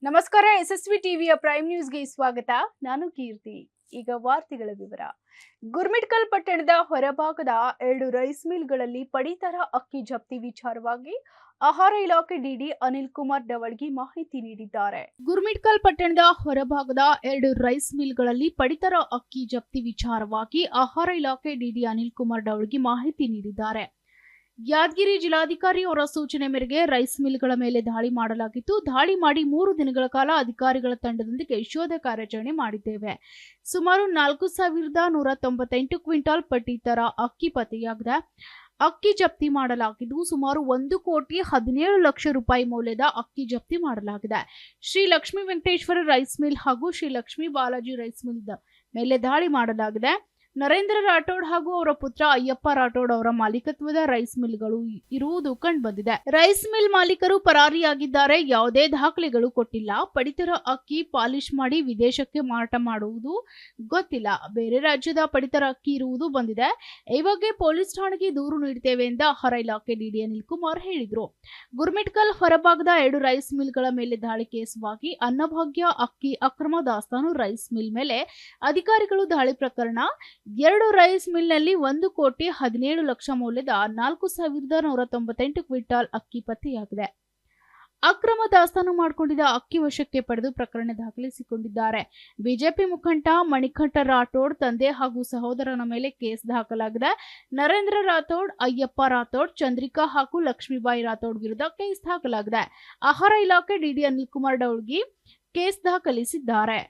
ನಮಸ್ಕಾರ. ಎಸ್ಎಸ್ವಿ ಟಿವಿಯ ಪ್ರೈಮ್ ನ್ಯೂಸ್ಗೆ ಸ್ವಾಗತ. ನಾನು ಕೀರ್ತಿ. ಈಗ ವಾರ್ತೆಗಳ ವಿವರ. ಗುರ್ಮಿಟ್ಕಲ್ ಪಟ್ಟಣದ ಹೊರಭಾಗದ 2 ರೈಸ್ ಮಿಲ್ಗಳಲ್ಲಿ ಪಡಿತರ ಅಕ್ಕಿ ಜಪ್ತಿ ವಿಚಾರವಾಗಿ ಆಹಾರ ಇಲಾಖೆ ಡಿಡಿ ಅನಿಲ್ ಕುಮಾರ್ ಡವಳ್ಗಿ ಮಾಹಿತಿ ನೀಡಿದ್ದಾರೆ. ಗುರ್ಮಿಟ್ಕಲ್ ಪಟ್ಟಣದ ಹೊರಭಾಗದ 2 ರೈಸ್ ಮಿಲ್ಗಳಲ್ಲಿ ಪಡಿತರ ಅಕ್ಕಿ ಜಪ್ತಿ ವಿಚಾರವಾಗಿ ಆಹಾರ ಇಲಾಖೆ ಡಿಡಿ ಅನಿಲ್ ಕುಮಾರ್ ಡವಳ್ಗಿ ಮಾಹಿತಿ ನೀಡಿದ್ದಾರೆ. ಯಾದಗಿರಿ ಜಿಲ್ಲಾಧಿಕಾರಿ ಅವರ ಸೂಚನೆ ಮೇರೆಗೆ ರೈಸ್ ಮಿಲ್ಗಳ ಮೇಲೆ ದಾಳಿ ಮಾಡಲಾಗಿತ್ತು. ದಾಳಿ ಮಾಡಿ 3 ದಿನಗಳ ಕಾಲ ಅಧಿಕಾರಿಗಳ ತಂಡದೊಂದಿಗೆ ಶೋಧ ಕಾರ್ಯಾಚರಣೆ ಮಾಡಿದ್ದೇವೆ. ಸುಮಾರು 4198 ಕ್ವಿಂಟಾಲ್ ಪಡಿತರ ಅಕ್ಕಿ ಪತ್ತೆಯಾಗಿದೆ. ಅಕ್ಕಿ ಜಪ್ತಿ ಮಾಡಲಾಗಿದ್ದು ಸುಮಾರು 1,17,00,000 ರೂಪಾಯಿ ಮೌಲ್ಯದ ಅಕ್ಕಿ ಜಪ್ತಿ ಮಾಡಲಾಗಿದೆ. ಶ್ರೀ ಲಕ್ಷ್ಮೀ ವೆಂಕಟೇಶ್ವರ ರೈಸ್ ಮಿಲ್ ಹಾಗೂ ಶ್ರೀ ಲಕ್ಷ್ಮೀ ಬಾಲಾಜಿ ರೈಸ್ ಮಿಲ್ ಮೇಲೆ ದಾಳಿ ಮಾಡಲಾಗಿದೆ. ನರೇಂದ್ರ ರಾಠೋಡ್ ಹಾಗೂ ಅವರ ಪುತ್ರ ಅಯ್ಯಪ್ಪ ರಾಠೋಡ್ ಅವರ ಮಾಲೀಕತ್ವದ ರೈಸ್ ಮಿಲ್ಗಳು ಇರುವುದು ಕಂಡುಬಂದಿದೆ. ರೈಸ್ ಮಿಲ್ ಮಾಲೀಕರು ಪರಾರಿಯಾಗಿದ್ದಾರೆ. ಯಾವುದೇ ದಾಖಲೆಗಳು ಕೊಟ್ಟಿಲ್ಲ. ಪಡಿತರ ಅಕ್ಕಿ ಪಾಲಿಶ್ ಮಾಡಿ ವಿದೇಶಕ್ಕೆ ಮಾರಾಟ ಮಾಡುವುದು ಗೊತ್ತಿಲ್ಲ. ಬೇರೆ ರಾಜ್ಯದ ಪಡಿತರ ಅಕ್ಕಿ ಇರುವುದು ಬಂದಿದೆ. ಈ ಬಗ್ಗೆ ಪೊಲೀಸ್ ಠಾಣೆಗೆ ದೂರು ನೀಡುತ್ತೇವೆ ಎಂದು ಆಹಾರ ಇಲಾಖೆ ಡಿಡಿ ಅನಿಲ್ ಕುಮಾರ್ ಹೇಳಿದರು. ಗುರ್ಮಿಟ್ಕಲ್ ಹೊರಭಾಗದ 2 ರೈಸ್ ಮಿಲ್ಗಳ ಮೇಲೆ ದಾಳಿ ಕೇಸವಾಗಿ ಅನ್ನಭಾಗ್ಯ ಅಕ್ಕಿ ಅಕ್ರಮ ದಾಸ್ತಾನು ರೈಸ್ ಮಿಲ್ ಮೇಲೆ ಅಧಿಕಾರಿಗಳು ದಾಳಿ ಪ್ರಕರಣ 2 ರೈಸ್ ಮಿಲ್ನಲ್ಲಿ 1,17,00,000 ಮೌಲ್ಯದ 4,198 ಕ್ವಿಂಟಾಲ್ ಅಕ್ಕಿ ಪತ್ತೆಯಾಗಿದೆ. ಅಕ್ರಮ ದಾಸ್ತಾನು ಮಾಡಿಕೊಂಡಿದ್ದ ಅಕ್ಕಿ ವಶಕ್ಕೆ ಪಡೆದು ಪ್ರಕರಣ ದಾಖಲಿಸಿಕೊಂಡಿದ್ದಾರೆ. ಬಿಜೆಪಿ ಮುಖಂಡ ಮಣಿಕಂಠ ರಾಠೋಡ್ ತಂದೆ ಹಾಗೂ ಸಹೋದರನ ಮೇಲೆ ಕೇಸ್ ದಾಖಲಾಗಿದೆ. ನರೇಂದ್ರ ರಾಥೋಡ್, ಅಯ್ಯಪ್ಪ ರಾಥೋಡ್, ಚಂದ್ರಿಕಾ ಹಾಗೂ ಲಕ್ಷ್ಮೀಬಾಯಿ ರಾಥೋಡ್ ವಿರುದ್ಧ ಕೇಸ್ ದಾಖಲಾಗಿದೆ. ಆಹಾರ ಇಲಾಖೆ ಡಿಡಿ ಅನಿಲ್ ಕುಮಾರ್ ಡವಳ್ಗಿ ಕೇಸ್ ದಾಖಲಿಸಿದ್ದಾರೆ.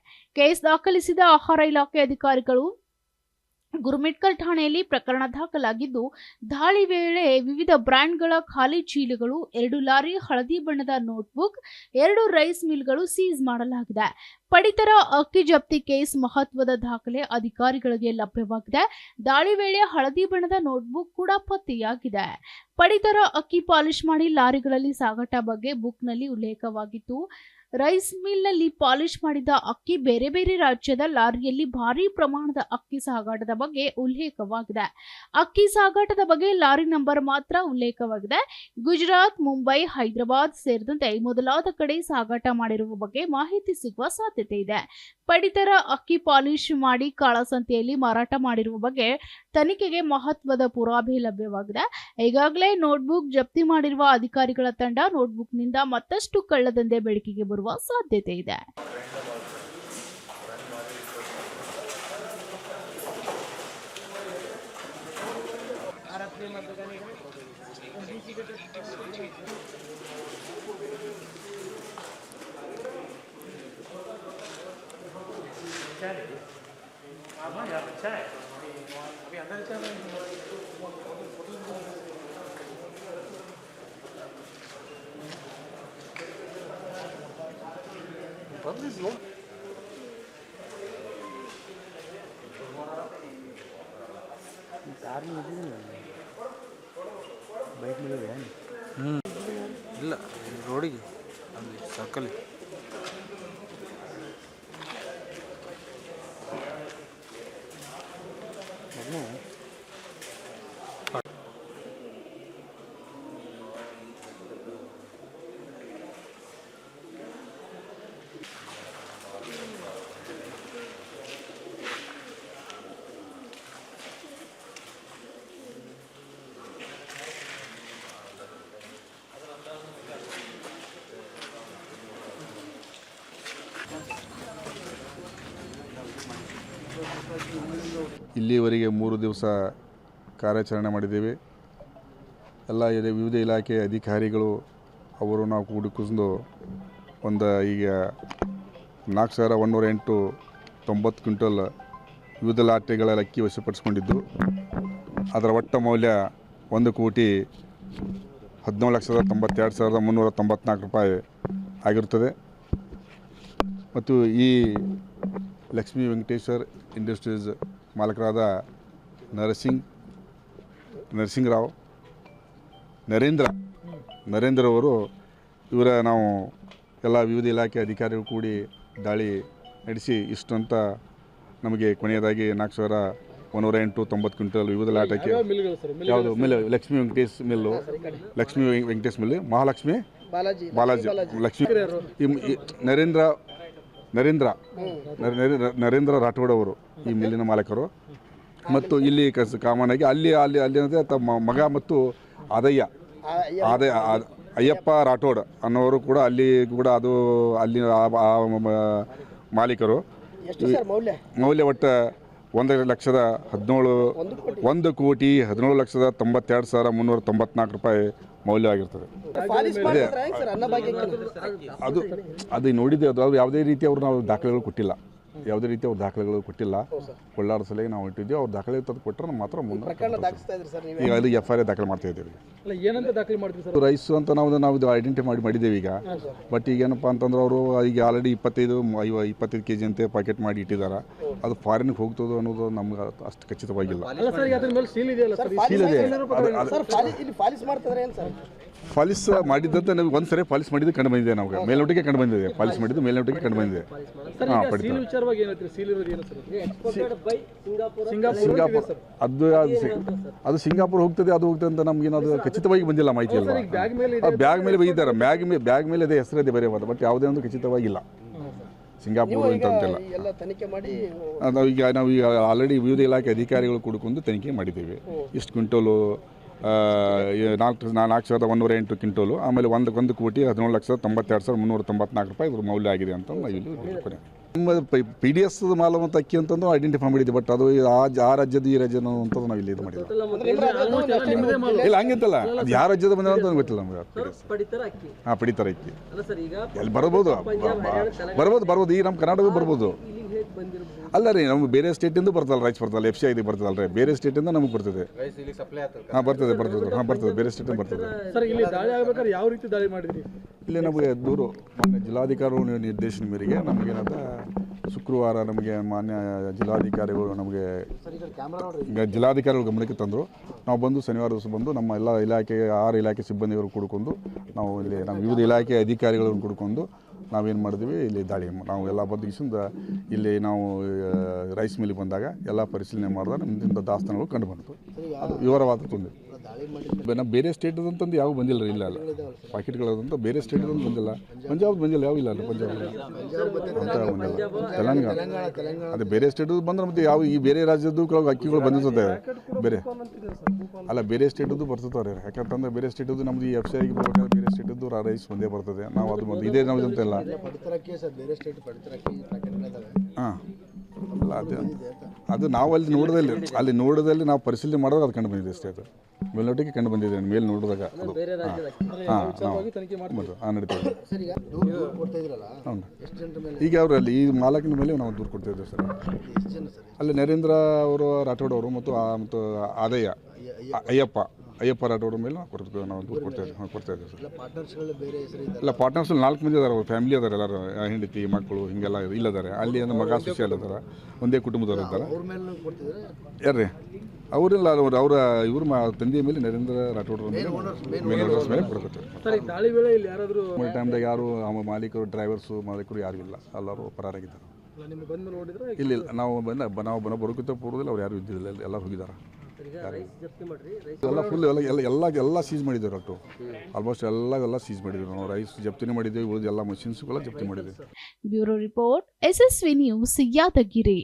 ಕೇಸ್ ದಾಖಲಿಸಿದ ಆಹಾರ ಇಲಾಖೆ ಅಧಿಕಾರಿಗಳು ಗುರ್ಮಿಟ್ಕಲ್ ಠಾಣೆಯಲ್ಲಿ ಪ್ರಕರಣ ದಾಖಲಾಗಿದ್ದು, ದಾಳಿ ವೇಳೆ ವಿವಿಧ ಬ್ರ್ಯಾಂಡ್ಗಳ ಖಾಲಿ ಚೀಲಗಳು, 2 ಲಾರಿ ಹಳದಿ ಬಣ್ಣದ ನೋಟ್ಬುಕ್, 2 ರೈಸ್ ಮಿಲ್ಗಳು ಸೀಸ್ ಮಾಡಲಾಗಿದೆ. ಪಡಿತರ ಅಕ್ಕಿ ಜಪ್ತಿ ಕೇಸ್ ಮಹತ್ವದ ದಾಖಲೆ ಅಧಿಕಾರಿಗಳಿಗೆ ಲಭ್ಯವಾಗಿದೆ. ದಾಳಿ ವೇಳೆ ಹಳದಿ ಬಣ್ಣದ ನೋಟ್ಬುಕ್ ಕೂಡ ಪತ್ತೆಯಾಗಿದೆ. ಪಡಿತರ ಅಕ್ಕಿ ಪಾಲಿಶ್ ಮಾಡಿ ಲಾರಿಗಳಲ್ಲಿ ಸಾಗಾಟ ಬಗ್ಗೆ ಬುಕ್ನಲ್ಲಿ ಉಲ್ಲೇಖವಾಗಿತ್ತು. ರೈಸ್ ಮಿಲ್ನಲ್ಲಿ ಪಾಲಿಶ್ ಮಾಡಿದ ಅಕ್ಕಿ ಬೇರೆ ಬೇರೆ ರಾಜ್ಯದ ಲಾರಿಯಲ್ಲಿ ಭಾರೀ ಪ್ರಮಾಣದ ಅಕ್ಕಿ ಸಾಗಾಟದ ಬಗ್ಗೆ ಉಲ್ಲೇಖವಾಗಿದೆ. ಅಕ್ಕಿ ಸಾಗಾಟದ ಬಗ್ಗೆ ಲಾರಿ ನಂಬರ್ ಮಾತ್ರ ಉಲ್ಲೇಖವಾಗಿದೆ. ಗುಜರಾತ್, ಮುಂಬೈ, ಹೈದರಾಬಾದ್ ಸೇರಿದಂತೆ ಮೊದಲಾದ ಕಡೆ ಸಾಗಾಟ ಮಾಡಿರುವ ಬಗ್ಗೆ ಮಾಹಿತಿ ಸಿಗುವ ಸಾಧ್ಯತೆ ಇದೆ. ಪಡಿತರ ಅಕ್ಕಿ ಪಾಲಿಶ್ ಮಾಡಿ ಕಾಳಸಂತೆಯಲ್ಲಿ ಮಾರಾಟ ಮಾಡಿರುವ ಬಗ್ಗೆ ತನಿಖೆಗೆ ಮಹತ್ವದ ಪುರಾವೆ ಲಭ್ಯವಾಗಿದೆ. ಈಗಾಗಲೇ ನೋಟ್ಬುಕ್ ಜಪ್ತಿ ಮಾಡಿರುವ ಅಧಿಕಾರಿಗಳ ತಂಡ ನೋಟ್ಬುಕ್ನಿಂದ ಮತ್ತಷ್ಟು ಕಳ್ಳದಂಧೆ ಬೆಳಕಿಗೆ ಬರುವ ಸಾಧ್ಯತೆ ಇದೆ. अच्छा है अभी अंदर चल रहे हैं पब्लिक लोग कार में बाइक में गया ಇಲ್ಲ ರೋಡಿಗೆ ಅಲ್ಲಿ ಸರ್ಕಲ್ ಇಲ್ಲಿವರೆಗೆ 3 ದಿವಸ ಕಾರ್ಯಾಚರಣೆ ಮಾಡಿದ್ದೇವೆ. ಎಲ್ಲ ವಿವಿಧ ಇಲಾಖೆಯ ಅಧಿಕಾರಿಗಳು ಅವರು ನಾವು ಕೂಡಿಕೊಂಡು ಈಗ 4,108.90 ಕ್ವಿಂಟಲ್ ವಿವಿಧ ಲಾಟೆಗಳ ಅಕ್ಕಿ ವಶಪಡಿಸಿಕೊಂಡಿದ್ದು, ಅದರ ಒಟ್ಟ ಮೌಲ್ಯ 1,17,92,394 ರೂಪಾಯಿ ಆಗಿರುತ್ತದೆ. ಮತ್ತು ಈ ಲಕ್ಷ್ಮೀ ವೆಂಕಟೇಶ್ವರ್ ಇಂಡಸ್ಟ್ರೀಸ್ ಮಾಲಕರಾದ ನರಸಿಂಗರಾವ್ ನರೇಂದ್ರ ಅವರು ನಾವು ಎಲ್ಲ ವಿವಿಧ ಇಲಾಖೆ ಅಧಿಕಾರಿಗಳು ಕೂಡಿ ದಾಳಿ ನಡೆಸಿ ಇಷ್ಟಂತ ನಮಗೆ ಕೊನೆಯದಾಗಿ 4,108.90 ಕ್ವಿಂಟಲ್ ವಿವಿಧ ಲಾಟಕ್ಕೆ ಯಾವುದು ಮಿಲ್ ಲಕ್ಷ್ಮೀ ವೆಂಕಟೇಶ್ ಮಿಲ್ಲು, ಮಹಾಲಕ್ಷ್ಮಿ ಬಾಲಾಜಿ ಲಕ್ಷ್ಮೀ ಈ ನರೇಂದ್ರ ರಾಠೋಡ್ ಅವರು ಈ ಮಿಲ್ಲಿನ ಮಾಲಕರು ಮತ್ತು ಇಲ್ಲಿ ಕಾಮನ್ ಆಗಿ ಅಲ್ಲಿ ಅಂದರೆ ತಮ್ಮ ಮಗ ಮತ್ತು ಅಯ್ಯಪ್ಪ ರಾಠೋಡ್ ಅನ್ನೋರು ಕೂಡ ಅಲ್ಲಿ ಕೂಡ ಅದು ಅಲ್ಲಿ ಮಾಲೀಕರು ಮೌಲ್ಯ ಒಟ್ಟು 1,17,394 ರೂಪಾಯಿ ಮೌಲ್ಯವಾಗಿರ್ತದೆ. ಅದು ನೋಡಿದ್ದೆ ಅದು ಯಾವುದೇ ರೀತಿ ಅವರು ನಾವು ದಾಖಲೆಗಳು ಕೊಟ್ಟಿಲ್ಲ, ಯಾವುದೇ ರೀತಿ ಅವ್ರ ದಾಖಲೆಗಳು ಕೊಟ್ಟಿಲ್ಲ. ಕೊಳ್ಳಾರ ಸಲಹೆ ನಾವು ಇಟ್ಟಿದ್ವಿ, ಅವ್ರ ದಾಖಲೆ ತಂದು ಕೊಟ್ಟರೆ ಮಾತ್ರ ಮುಂದೆ ಈಗ ಅದು FIR ದಾಖಲೆ ಮಾಡ್ತಾ ಇದ್ದೀವಿ. ರೈಸ್ ಅಂತ ನಾವು ಐಡೆಂಟಿಫೈ ಮಾಡಿದ್ದೇವೆ ಈಗ. ಬಟ್ ಈಗ ಏನಪ್ಪ ಅಂತಂದ್ರೆ ಅವರು ಈಗ ಆಲ್ರೆಡಿ 25 kg ಅಂತೆ ಪ್ಯಾಕೆಟ್ ಮಾಡಿ ಇಟ್ಟಿದ್ದಾರೆ. ಅದು ಫಾರಿನ್ಗೆ ಹೋಗ್ತದೆ ಅನ್ನೋದು ನಮ್ಗೆ ಅಷ್ಟು ಖಚಿತವಾಗಿಲ್ಲ. ಪಾಲಿಸ್ ಮಾಡಿದ್ದಂತ ನಮಗೆ ಒಂದ್ಸರಿ ಪಾಲಿಸ್ ಮಾಡಿದ್ದು ಕಂಡು ಬಂದಿದೆ, ನಮಗೆ ಮೇಲ್ನೋಟಿಗೆ ಕಂಡು ಬಂದಿದೆ, ಪಾಲಿಸ್ ಮಾಡಿದ್ದು ಮೇಲ್ನೋಟಿಗೆ ಕಂಡು ಬಂದಿದೆ. ಸಿಂಗಾಪುರ್ ಅದು ಸಿಂಗಾಪುರ್ ಹೋಗ್ತದೆ, ಅದು ಹೋಗ್ತದೆ ಅಂತ ನಮ್ಗೇನಾದ್ರು ಖಚಿತವಾಗಿ ಬಂದಿಲ್ಲ ಮಾಹಿತಿ ಅಲ್ಲ. ಬ್ಯಾಗ್ ಮೇಲೆ ಬೈದಿದ್ದಾರೆ, ಬ್ಯಾಗ್ ಮೇಲೆ ಅದೇ ಹೆಸರದೇ ಬೇರೆ ಬರ್ತದೆ, ಬಟ್ ಯಾವುದೇ ಒಂದು ಖಚಿತವಾಗಿಲ್ಲ ಸಿಂಗಾಪುರ್ ಅಂತೆಲ್ಲ. ನಾವು ಈಗ ಆಲ್ರೆಡಿ ವಿವಿಧ ಇಲಾಖೆ ಅಧಿಕಾರಿಗಳು ಕೂಡಿಕೊಂಡು ತನಿಖೆ ಮಾಡಿದ್ದೇವೆ. ಇಷ್ಟು ಕ್ವಿಂಟೋಲು 4,108 ಕ್ವಿಂಟೋಲು, ಆಮೇಲೆ 1,17,92,394 ರೂಪಾಯಿ ಇದ್ರ ಮೌಲ್ಯ ಆಗಿದೆ ಅಂತ ನಾವು ಇಲ್ಲಿ ನಮ್ಮ PDS ಮಾಲು ಮತ್ತು ಅಕ್ಕಿ ಅಂತಂದು ಐಡೆಂಟಿಫೈ ಮಾಡಿದ್ದೆ. ಬಟ್ ಅದು ಆ ರಾಜ್ಯದ ಈ ರಾಜ್ಯದ ಅಂತಂದು ನಾವು ಇಲ್ಲಿ ಇದು ಮಾಡಿದ್ವಿ. ಇಲ್ಲ ಹಂಗಿಂತಲ್ಲ, ಅದು ಯಾವ ರಾಜ್ಯದ ಬಂದ ಅಂತ ಗೊತ್ತಿಲ್ಲ ನಮಗೆ. ಪಡಿತರ ಅಕ್ಕಿ ಎಲ್ಲಿ ಬರ್ಬೋದು ಈಗ ನಮ್ಮ ಕರ್ನಾಟಕ ಬರ್ಬೋದು. ಅಲ್ಲ ರೀ, ನಮ್ಗೆ ಬೇರೆ ಸ್ಟೇಟಿಂದ ಬರ್ತಲ್ಲ ರೈಸ್ ಬರ್ತಲ್ಲ, FCI ಬರ್ತದಲ್ಲ ರೀ, ಬೇರೆ ಸ್ಟೇಟಿಂದ ನಮಗೆ ಬರ್ತದೆ. ಬರ್ತದೆ ಬೇರೆ ಸ್ಟೇಟಿಂದ ಬರ್ತದೆ. ಇಲ್ಲಿ ನಮಗೆ ದೂರು ಮೊನ್ನೆ ಜಿಲ್ಲಾಧಿಕಾರಿಗಳು ನಿರ್ದೇಶನ ಮೇರೆಗೆ ನಮಗೇನಾದ ಶುಕ್ರವಾರ ನಮಗೆ ಮಾನ್ಯ ಜಿಲ್ಲಾಧಿಕಾರಿಗಳು ಗಮನಕ್ಕೆ ತಂದರು. ನಾವು ಬಂದು ಶನಿವಾರ ದಿವಸ ಬಂದು ನಮ್ಮ ಎಲ್ಲ ಇಲಾಖೆ 6 ಇಲಾಖೆ ಸಿಬ್ಬಂದಿಗಳು ಕೂಡ್ಕೊಂಡು ನಾವು ಇಲ್ಲಿ ನಮ್ಮ ವಿವಿಧ ಇಲಾಖೆ ಅಧಿಕಾರಿಗಳನ್ನು ಕೂಡ್ಕೊಂಡು ನಾವೇನು ಮಾಡಿದ್ವಿ, ಇಲ್ಲಿ ದಾಳಿ ನಾವು ಎಲ್ಲ ಬದುಕಿಸಿಂದ ಇಲ್ಲಿ ನಾವು ರೈಸ್ ಮಿಲ್ಲಿಗೆ ಬಂದಾಗ ಎಲ್ಲ ಪರಿಶೀಲನೆ ಮಾಡಿದಾಗ ನಮ್ಮಿಂದ ದಾಸ್ತಾನುಗಳು ಕಂಡು ಬಂತು. ಅದು ವಿವರವಾದ ತೊಂದರೆ. ನಮ್ಮ ಬೇರೆ ಸ್ಟೇಟದಂತಂದು ಯಾವ ಬಂದಿಲ್ಲ ರೀ, ಇಲ್ಲ ಪಾಕೆಟ್ಗಳದಂತ ಬೇರೆ ಸ್ಟೇಟದಂತ ಬಂದಿಲ್ಲ. ಪಂಜಾಬ್ ಬಂದಿಲ್ಲ, ಯಾವ ಇಲ್ಲ ಪಂಜಾಬ್ ಅಂತ ಬಂದಿಲ್ಲ. ತೆಲಂಗಾಣ ಅದೇ ಬೇರೆ ಸ್ಟೇಟದ್ದು ಬಂದ್ರೆ ಮತ್ತೆ ಯಾವ ಈ ಬೇರೆ ರಾಜ್ಯದ್ದು ಕೆಲವು ಅಕ್ಕಿಗಳು ಬಂದಿರ್ತದೆ ಬೇರೆ. ಅಲ್ಲ ಬೇರೆ ಸ್ಟೇಟದ್ದು ಬರ್ತದೆ, ಯಾಕಂತಂದ್ರೆ ಬೇರೆ ಸ್ಟೇಟದ್ದು ನಮ್ದು ಈ FCIಗೆ ಬರ್ಬೇಕಾದ್ರೆ ಬೇರೆ ಸ್ಟೇಟದ್ದು ರೈಸ್ ಬಂದೇ ಬರ್ತದೆ. ನಾವು ಅದು ಬಂದು ಇದೇ ನಮ್ದು ಅಂತ ಇಲ್ಲ. ಹಾಂ ಅಲ್ಲ ಅದು ನಾವು ಅಲ್ಲಿ ನೋಡೋದಲ್ಲಿ ನಾವು ಪರಿಶೀಲನೆ ಮಾಡೋದು ಅದು ಕಂಡು ಬಂದಿದೆ ಅಷ್ಟೇ. ಅದು ಮೇಲ್ನೋಟಕ್ಕೆ ಕಂಡು ಬಂದಿದೆ, ಮೇಲೆ ನೋಡಿದಾಗ ಅದು ನಡೀತದೆ. ಈಗ ಅವರಲ್ಲಿ ಈ ಮಾಲಕಿನ ಮೇಲೆ ನಾವು ದೂರು ಕೊಡ್ತಾ ಇದ್ದೇವೆ ಸರ್. ಅಲ್ಲಿ ನರೇಂದ್ರ ಅವರು ರಾಠೋಡ್ ಅವರು ಮತ್ತು ಅಯ್ಯಪ್ಪ ರಾಠೋಡ್ ಮೇಲೆ ನಾವು ದೂರು ಕೊಡ್ತಾ ಇದ್ದೇವೆ ಸರ್. ಇಲ್ಲ ಪಾರ್ಟ್ನರ್ಸ್ 4 ಮಂದಿ ಅದಾರೆ, ಅವ್ರ ಫ್ಯಾಮಿಲಿ ಅದಾರೆ, ಎಲ್ಲರೂ ಹೆಂಡತಿ ಮಕ್ಕಳು ಹಿಂಗೆಲ್ಲ ಇಲ್ಲದಾರೆ. ಅಲ್ಲಿ ಅಂದ್ರೆ ಮಗ ಸೊಸೆ ಅದಾರೆ, ಒಂದೇ ಕುಟುಂಬದವ್ರು ಇದ್ದಾರೆ. ಯಾರ್ರೀ ಅವರೆಲ್ಲ ಇವ್ರ ತಂದೆಯ ಮೇಲೆ ನರೇಂದ್ರ ರಾಠೋಡ್ ಮೇಲೆ ಕೊಡ್ತಾರೆ. ಟೈಮ್ದಾಗ ಯಾರು ಮಾಲೀಕರು ಮಾಲೀಕರು ಯಾರು ಇಲ್ಲ, ಎಲ್ಲರೂ ಪರಾರಾಗಿದ್ದಾರೆ. ಇಲ್ಲ ನಾವು ಬರೋಕ್ಕಿಂತ ಪೂರ್ವದಲ್ಲಿ ಅವ್ರು ಯಾರು ಇದ್ದಿಲ್ಲ, ಎಲ್ಲರೂ ಹೋಗಿದ್ದಾರೆ. ಎಲ್ಲ ಫುಲ್ ಎಲ್ಲ ಸೀಸ್ ಮಾಡಿದ್ದೇವೆ ಒಟ್ಟು ಆಲ್ಮೋಸ್ಟ್ ಎಲ್ಲ ಸೀಸ್ ಮಾಡಿದ್ದೇವೆ. ನಾವು ರೈಸ್ ಜಪ್ತಿನೇ ಮಾಡಿದ್ದೇವೆ, ಉಳಿದ ಎಲ್ಲ ಮಷಿನ್ಸ್ಗಳ ಜಪ್ತಿ ಮಾಡಿದ್ದೇವೆ. Bureau report, SSV news, Yadgir.